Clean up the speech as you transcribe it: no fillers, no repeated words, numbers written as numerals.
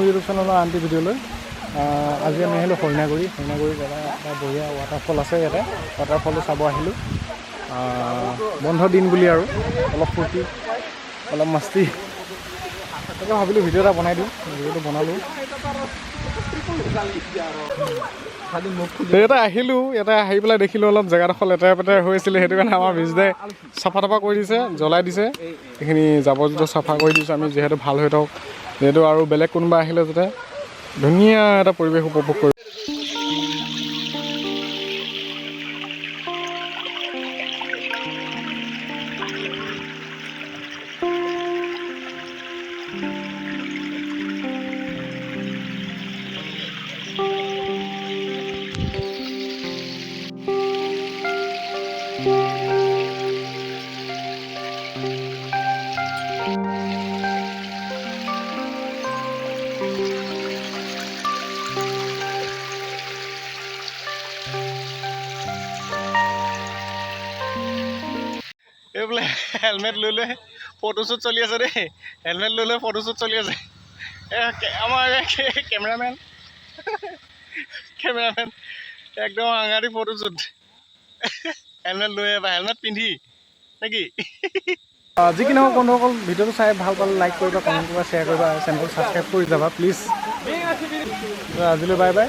YouTube চেনেলৰ আনটি ভিডিঅ'লৈ। আজি আমি আহিলোঁ হৰিণাগুৰি জেগা এটা বঢ়িয়া ৱাটাৰফল আছে ইয়াতে। ৱাটাৰফলটো চাব আহিলোঁ। বন্ধ দিন বুলি আৰু অলপ ফূৰ্তি অলপ মস্তি তাকে ভাবিলোঁ ভিডিঅ' এটা বনাই দিওঁ। ভিডিঅ'টো বনালোঁ। ইয়াতে আহিলোঁ, ইয়াতে আহি পেলাই দেখিলোঁ অলপ জেগাডোখৰ লেতেৰা পেতেৰা হৈ আছিলে। সেইটো কাৰণে আমাৰ বিজদাই চাফা তাফা কৰি দিছে, জ্বলাই দিছে। এইখিনি জাবৰ জোঁথৰ চাফা কৰি দিছোঁ আমি, যিহেতু ভাল হৈ থাকক, যিহেতু আৰু বেলেগ কোনোবা আহিলে যাতে ধুনীয়া এটা পৰিৱেশ উপভোগ কৰি। এইবোলে হেলমেট লৈ লৈ ফটোশ্বুট চলি আছে দেই। হেলমেট লৈ লৈ ফটোশ্বুট চলি আছে। আমাৰ কেমেৰামেন একদম সাংঘাতিক ফটোশ্বুট। হেলমেট লৈ আহিবা, হেলমেট পিন্ধি নেকি? যি কি নহওক বন্ধুসকল, ভিডিঅ'টো চাই ভাল পালে লাইক কৰিবা, কমেণ্ট কৰিবা, শ্বেয়াৰ কৰিবা, চেনেলটো ছাবস্ক্ৰাইব কৰি যাবা প্লিজ। আজিলৈ বাই বাই।